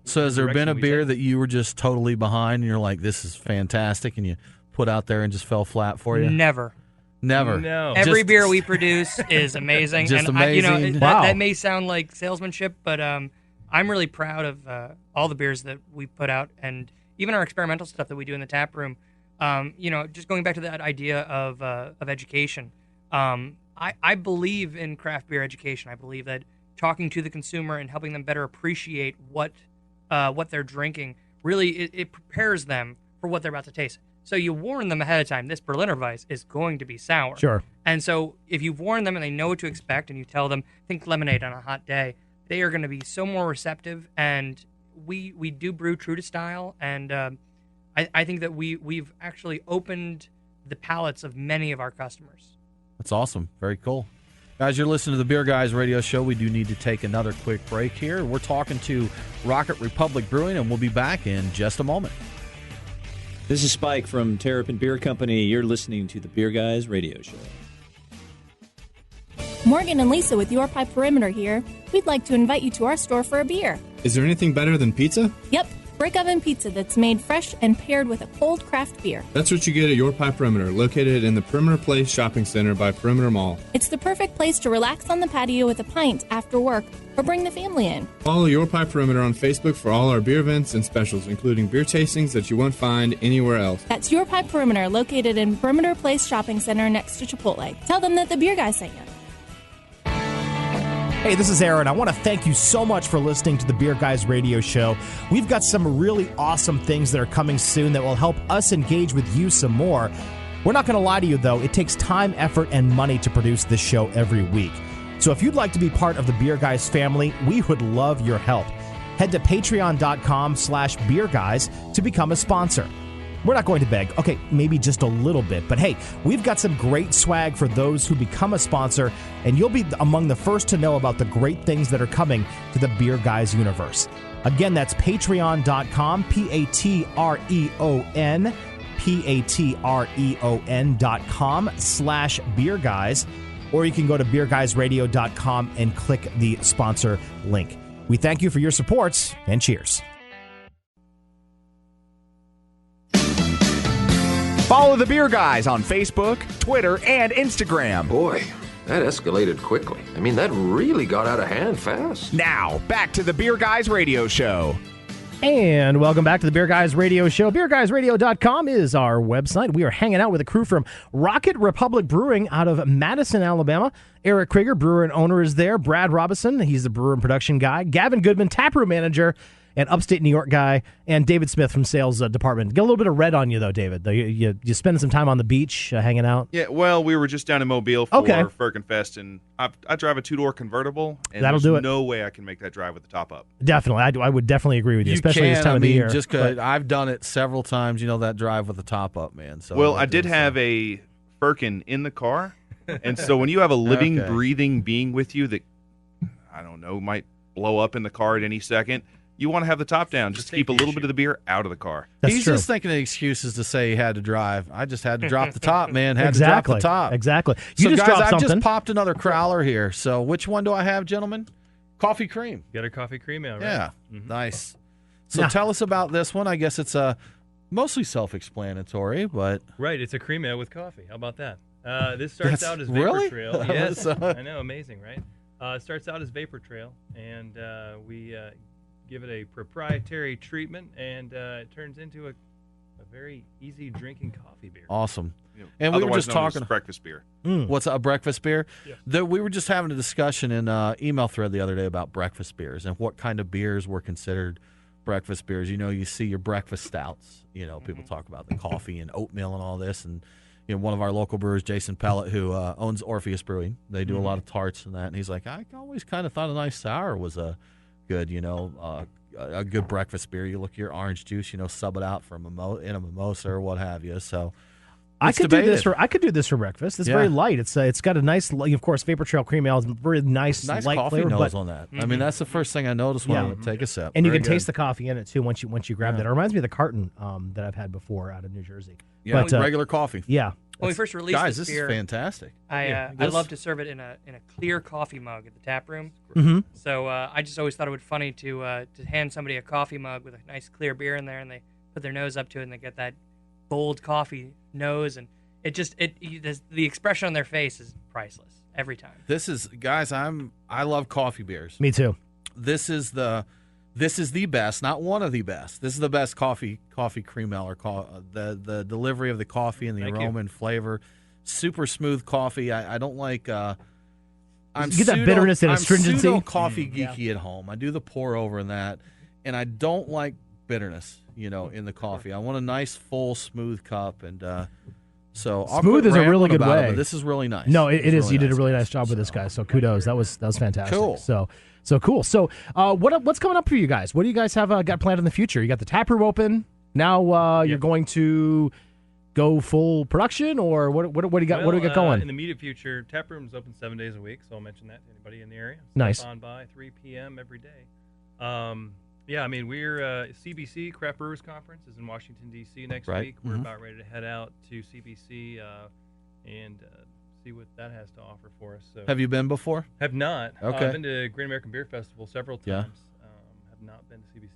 So has there been a beer that you were just totally behind and you're like, this is fantastic, and you put out there and just fell flat for you? Never. No. Every beer we produce is amazing. Just and amazing. That may sound like salesmanship, but I'm really proud of all the beers that we put out, and even our experimental stuff that we do in the tap room. Just going back to that idea of education. I believe in craft beer education. I believe that talking to the consumer and helping them better appreciate what they're drinking, really it prepares them for what they're about to taste. So you warn them ahead of time, this Berliner Weiss is going to be sour. Sure. And so if you've warned them and they know what to expect, and you tell them, think lemonade on a hot day, they are going to be so more receptive. And we do brew true to style, and I think that we've actually opened the palates of many of our customers. That's awesome. Very cool. Guys, you're listening to the Beer Guys Radio Show. We do need to take another quick break here. We're talking to Rocket Republic Brewing, and we'll be back in just a moment. This is Spike from Terrapin Beer Company. You're listening to the Beer Guys Radio Show. Morgan and Lisa with Your Pie Perimeter here. We'd like to invite you to our store for a beer. Is there anything better than pizza? Yep. Brick oven pizza that's made fresh and paired with a cold craft beer. That's what you get at Your Pie Perimeter, located in the Perimeter Place Shopping Center by Perimeter Mall. It's the perfect place to relax on the patio with a pint after work or bring the family in. Follow Your Pie Perimeter on Facebook for all our beer events and specials, including beer tastings that you won't find anywhere else. That's Your Pie Perimeter, located in Perimeter Place Shopping Center next to Chipotle. Tell them that the Beer Guy sent you. Hey, this is Aaron. I want to thank you so much for listening to the Beer Guys Radio Show. We've got some really awesome things that are coming soon that will help us engage with you some more. We're not going to lie to you, though. It takes time, effort, and money to produce this show every week. So if you'd like to be part of the Beer Guys family, we would love your help. Head to patreon.com/beerguys to become a sponsor. We're not going to beg. Okay, maybe just a little bit. But hey, we've got some great swag for those who become a sponsor, and you'll be among the first to know about the great things that are coming to the Beer Guys universe. Again, that's patreon.com, Patreon, patreon.com/beerguys, or you can go to beerguysradio.com and click the sponsor link. We thank you for your support, and cheers. Follow the Beer Guys on Facebook, Twitter, and Instagram. Boy, that escalated quickly. I mean, that really got out of hand fast. Now, back to the Beer Guys Radio Show. And welcome back to the Beer Guys Radio Show. BeerGuysRadio.com is our website. We are hanging out with a crew from Rocket Republic Brewing out of Madison, Alabama. Eric Krieger, brewer and owner, is there. Brad Robinson, he's the brewer and production guy. Gavin Goodman, taproom manager and upstate New York guy. And David Smith from sales department. Get a little bit of red on you, though, David. You spending some time on the beach hanging out? Yeah, well, we were just down in Mobile for Firkenfest, and I drive a two-door convertible, and That'll do it. No way I can make that drive with the top up. Definitely. I would definitely agree with you, especially this time of the year. Just because I've done it several times, that drive with the top up, man. So well, I did have a Firkin in the car, and so when you have a living, breathing being with you that, I don't know, might blow up in the car at any second, you want to have the top down just to keep a little bit of the beer out of the car. He's just thinking of excuses to say he had to drive. I just had to drop the top, man. Had to drop the top. Exactly. So, guys, I've just popped another crowler here. So which one do I have, gentlemen? Coffee cream. You got a coffee cream out, right? Yeah. Nice. So tell us about this one. I guess it's mostly self-explanatory, but... Right, it's a cream ale with coffee. How about that? This starts out as Vapor really? Trail. Yes, I know, amazing, right? It starts out as Vapor Trail, and we give it a proprietary treatment, and it turns into a very easy drinking coffee beer. Awesome. You know, And we were just known as talking breakfast beer. What's a breakfast beer? Yeah. We were just having a discussion in an email thread the other day about breakfast beers and what kind of beers were considered breakfast beers. You know, you see your breakfast stouts. You know, people talk about the coffee and oatmeal and all this. And, you know, one of our local brewers, Jason Pellet, who owns Orpheus Brewing, they do a lot of tarts and that. And he's like, I always kind of thought a nice sour was a good, you know, a good breakfast beer. You look at your orange juice, you know, sub it out for in a mimosa or what have you. So I could do this for breakfast. It's very light. It's got a nice, of course, Vapor Trail cream ale is very nice light coffee flavor, nose but, on that. I mean, that's the first thing I noticed when I take a sip. And you Very can taste good. the coffee in it too once you grab that. It reminds me of the carton that I've had before out of New Jersey. Yeah, but, regular coffee. Yeah. When we first released Guys, this this beer, is fantastic. I love to serve it in a clear coffee mug at the tap room. Mhm. So I just always thought it would be funny to hand somebody a coffee mug with a nice clear beer in there, and they put their nose up to it, and they get that bold coffee nose, and the expression on their face is priceless every time. This is, guys, I love coffee beers. Me too. This is the best, not one of the best. This is the best coffee cream ale, or the delivery of the coffee and the aroma and flavor. Super smooth coffee. I don't like. I'm You get that bitterness and astringency. I'm coffee geeky at home. I do the pour over and that, and I don't like bitterness. You know, in the coffee, I want a nice full smooth cup, and so I'll Smooth quit is a really rambling good about it, way. but this is really nice. No, it is. really You did a nice. really nice job with this guy. So kudos. That was fantastic. Cool. So cool. So what's coming up for you guys? What do you guys have got planned in the future? You got the tap room open now. You're going to go full production, or what do you got? Well, What do we got going? In the immediate future, tap room's open 7 days a week, so I'll mention that to anybody in the area. Nice. Stop on by 3 p.m. every day. Yeah, I mean, we're CBC Craft Brewers Conference is in Washington D.C. next Right. week. We're about ready to head out to CBC and see what that has to offer for us. So Have you been before? Have not. Okay. I've been to Great American Beer Festival several times. Yeah. Have not been to CBC.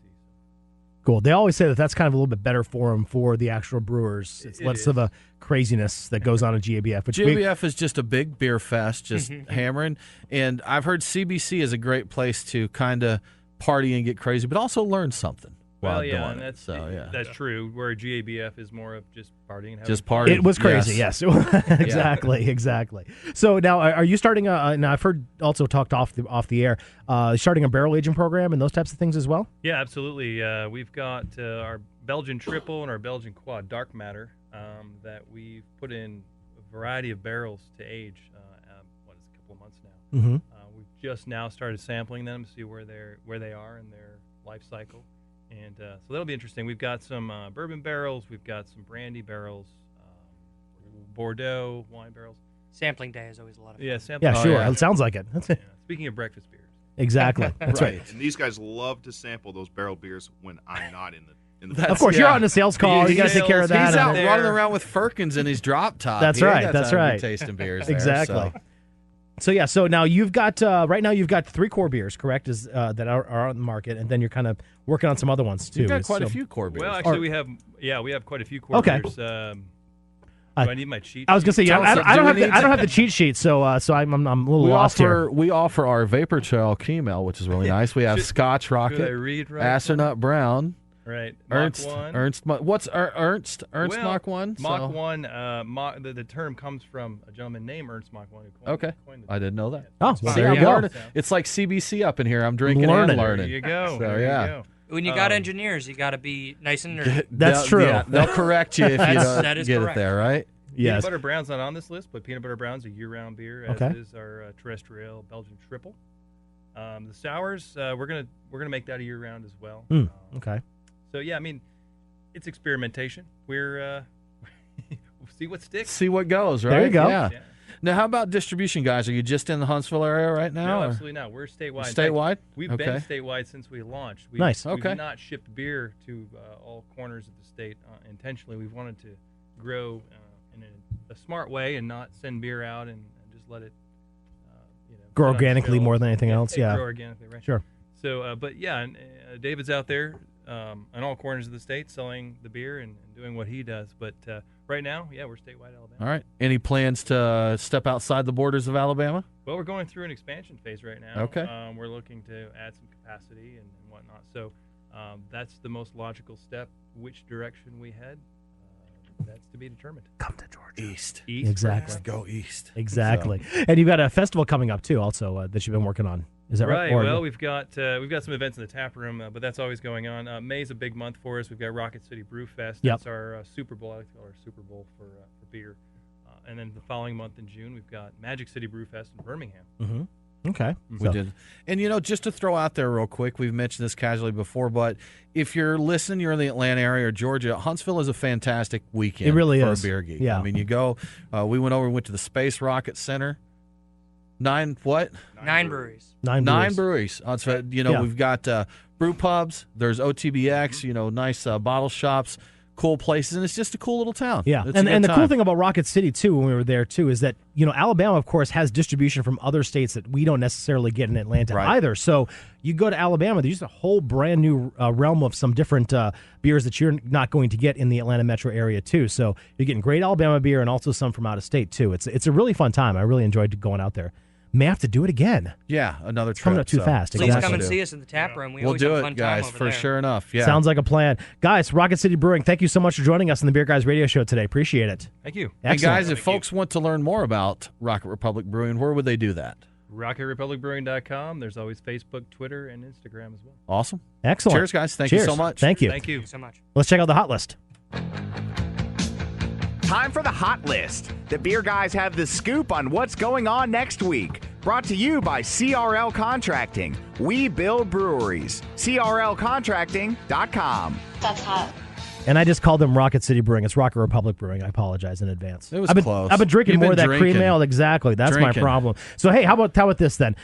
Cool. They always say that's kind of a little bit better forum for the actual brewers. It's less of a craziness that goes on at GABF. Which GABF is just a big beer fest, just hammering. And I've heard CBC is a great place to kind of party and get crazy, but also learn something while Well, yeah, doing and it. that's So, that's true. Where GABF is more of just partying, and having Just fun. partying. It was crazy, yes. Exactly. So now, are you starting now I've heard also talked off the air, starting a barrel aging program and those types of things as well? Yeah, absolutely. We've got our Belgian triple and our Belgian quad dark matter that we've put in a variety of barrels to age. A couple of months now. Mm-hmm. We've just now started sampling them to see where they are in their life cycle, and so that'll be interesting. We've got some bourbon barrels, we've got some brandy barrels, Bordeaux wine barrels. Sampling day is always a lot of fun. Yeah, sampling. Yeah, sure. It sounds like it. Yeah. Speaking of breakfast beers. Exactly. That's right. And these guys love to sample those barrel beers when I'm not in the. Of course, you're on a sales call. You got to take care of that. He's out running around with Firkins in his drop top. That's He ain't right. got That's time to be right. tasting beers. there, Exactly. so. So now you've got right now you've got 3 core beers, correct? That are on the market, and then you're kind of working on some other ones too. You've got quite a few core beers. Well, actually, we have quite a few core beers. Do I need my cheat? I was gonna say, yeah, I don't have the cheat sheet, so I'm a little lost here. We offer our Vapor Trail cream ale, which is really nice. We have Scotch Rocket, should I read right? Astronaut Brown, right? Ernst, what's Ernst Well, Mach 1? Mach 1. The term comes from a gentleman named Ernst Mach 1 who coined the I didn't know that. Oh, See, well, there I'm you go. learning. It's like CBC up in here. I'm drinking and learning. There you go. So There you yeah. go. When you got engineers, you got to be nice and nerdy. That's true. Yeah, they'll correct you if you don't that is get correct. it there, right? Peanut Yes. Butter Brown's not on this list, but Peanut Butter Brown's a year-round beer, as Okay. is our terrestrial Belgian triple. The sours, we're gonna make that a year-round as well. Okay. So yeah, I mean, it's experimentation. We're see what sticks. See what goes, right? There you go. Yeah. Now, how about distribution, guys? Are you just in the Huntsville area right now? No, or- absolutely not. We're statewide. In fact, Statewide? we've Okay. been statewide since we launched. Nice. Okay. We've not shipped beer to all corners of the state intentionally. We've wanted to grow in a smart way and not send beer out and just let it Grow sit on organically shelves. more than anything else. Yeah. Grow organically, right? Sure. So, but yeah, and, David's out there on all corners of the state selling the beer and doing what he does. But right now, we're statewide Alabama. All right. Any plans to step outside the borders of Alabama? Well, we're going through an expansion phase right now. Okay. We're looking to add some capacity and whatnot. So that's the most logical step. Which direction we head, that's to be determined. Come to Georgia. East. Exactly. Let's go east. Exactly. So. And you've got a festival coming up, too, also, that you've been working on. Is that right? Right. Well, we've got some events in the tap room, but that's always going on. May's a big month for us. We've got Rocket City Brew Fest. That's our Super Bowl. I like to call it our Super Bowl for beer. And then the following month in June, we've got Magic City Brew Fest in Birmingham. Mm-hmm. Okay. We did. And, just to throw out there real quick, we've mentioned this casually before, but if you're listening, you're in the Atlanta area or Georgia, Huntsville is a fantastic weekend. It really for is. a beer geek. Yeah. I mean, you go, we went to the Space Rocket Center. Nine breweries. Nine breweries. We've got brew pubs. There's OTBX, nice bottle shops, cool places, and it's just a cool little town. Yeah, and the cool thing about Rocket City, too, when we were there, too, is that, Alabama, of course, has distribution from other states that we don't necessarily get in Atlanta either. So you go to Alabama, there's just a whole brand new realm of some different beers that you're not going to get in the Atlanta metro area, too. So you're getting great Alabama beer and also some from out of state, too. It's a really fun time. I really enjoyed going out there. May have to do it again. Yeah, another trip. Coming up too fast. Please come and see us in the tap room. We'll do it, guys, for sure enough. Yeah. Sounds like a plan. Guys, Rocket City Brewing, thank you so much for joining us on the Beer Guys Radio Show today. Appreciate it. Thank you. Excellent. And guys, if folks want to learn more about Rocket Republic Brewing, where would they do that? RocketRepublicBrewing.com. There's always Facebook, Twitter, and Instagram as well. Awesome. Excellent. Cheers, guys. Thank you so much. Thank you. Thank you so much. Let's check out the hot list. Time for the hot list. The Beer Guys have the scoop on what's going on next week. Brought to you by CRL Contracting. We build breweries. CRLcontracting.com. That's hot. And I just called them Rocket City Brewing. It's Rocket Republic Brewing. I apologize in advance. It was close. I've been drinking more of that cream ale. Exactly. That's my problem. So, hey, how about this then?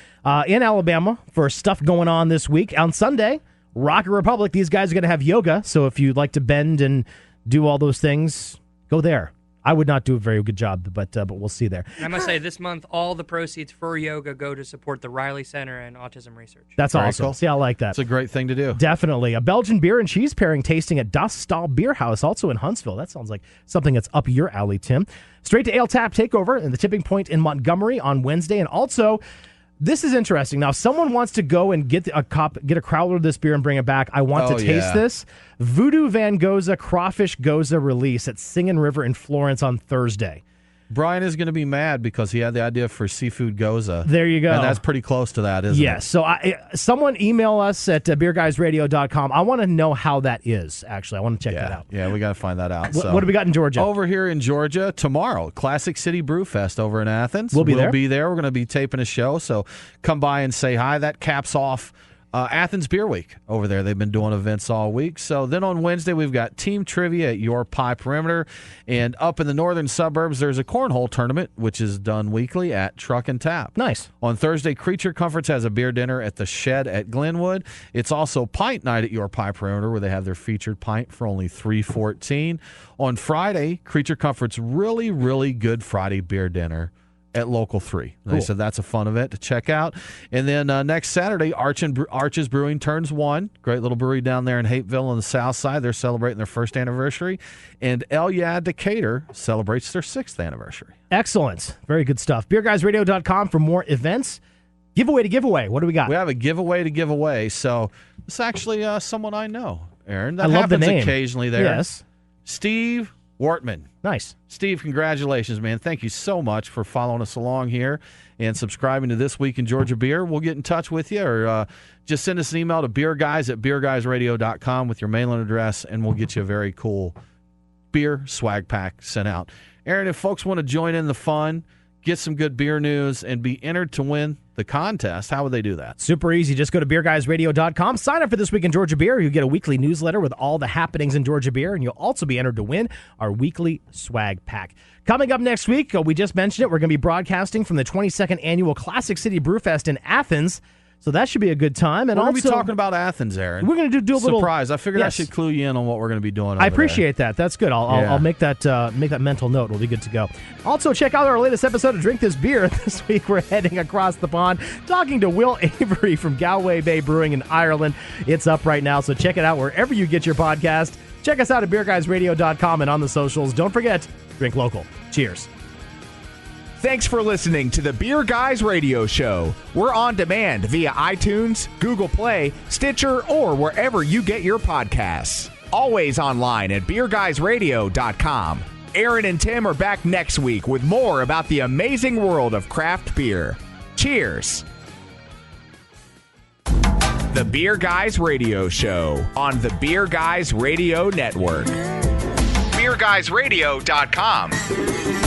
In Alabama, for stuff going on this week, on Sunday, Rocket Republic, these guys are going to have yoga. So if you'd like to bend and do all those things, go there. I would not do a very good job, but we'll see there. And I must say, this month, all the proceeds for yoga go to support the Riley Center and autism research. That's awesome. Cool. See, I like that. It's a great thing to do. Definitely. A Belgian beer and cheese pairing tasting at Das Stahl Beer House, also in Huntsville. That sounds like something that's up your alley, Tim. Straight to Ale Tap Takeover in the Tipping Point in Montgomery on Wednesday. And also, this is interesting. Now, if someone wants to go and get a crowler of this beer and bring it back, I want to taste this. Voodoo Van Goza Crawfish Goza release at Singin' River in Florence on Thursday. Brian is going to be mad because he had the idea for seafood goza. There you go. And that's pretty close to that, isn't it? Yes. So someone email us at beerguysradio.com. I want to know how that is, actually. I want to check that out. Yeah, we got to find that out. What do we got in Georgia? Over here in Georgia, tomorrow, Classic City Brew Fest over in Athens. We'll be there. We're going to be taping a show, so come by and say hi. That caps off Athens Beer Week over there. They've been doing events all week. So then on Wednesday, we've got team trivia at Your Pie Perimeter. And up in the northern suburbs, there's a cornhole tournament, which is done weekly at Truck and Tap. Nice. On Thursday, Creature Comforts has a beer dinner at the Shed at Glenwood. It's also Pint Night at Your Pie Perimeter, where they have their featured pint for only $3.14. On Friday, Creature Comforts really, really good Friday beer dinner at Local 3. They said that's a fun event to check out. And then next Saturday, Arches Brewing turns 1. Great little brewery down there in Hapeville on the south side. They're celebrating their first anniversary. And El Yad Decatur celebrates their 6th anniversary. Excellent. Very good stuff. BeerGuysRadio.com for more events. Giveaway to giveaway. What do we got? We have a giveaway to give away. So it's actually someone I know, Aaron. That I love happens the name. Occasionally there. Yes. Steve Wortman. Nice. Steve, congratulations, man. Thank you so much for following us along here and subscribing to This Week in Georgia Beer. We'll get in touch with you, or just send us an email to beerguys@beerguysradio.com with your mailing address, and we'll get you a very cool beer swag pack sent out. Aaron, if folks want to join in the fun, get some good beer news, and be entered to win the contest, how would they do that? Super easy. Just go to beerguysradio.com. Sign up for This Week in Georgia Beer. You'll get a weekly newsletter with all the happenings in Georgia beer, and you'll also be entered to win our weekly swag pack. Coming up next week, we just mentioned it, we're going to be broadcasting from the 22nd Annual Classic City Brew Fest in Athens. So that should be a good time. And we're going to also be talking about Athens, Aaron. We're going to do a little surprise. I figured I should clue you in on what we're going to be doing. I appreciate that. That's good. I'll make that mental note. We'll be good to go. Also, check out our latest episode of Drink This Beer. This week we're heading across the pond, talking to Will Avery from Galway Bay Brewing in Ireland. It's up right now, so check it out wherever you get your podcast. Check us out at beerguysradio.com and on the socials. Don't forget, drink local. Cheers. Thanks for listening to the Beer Guys Radio Show. We're on demand via iTunes, Google Play, Stitcher, or wherever you get your podcasts. Always online at beerguysradio.com. Aaron and Tim are back next week with more about the amazing world of craft beer. Cheers. The Beer Guys Radio Show on the Beer Guys Radio Network. beerguysradio.com.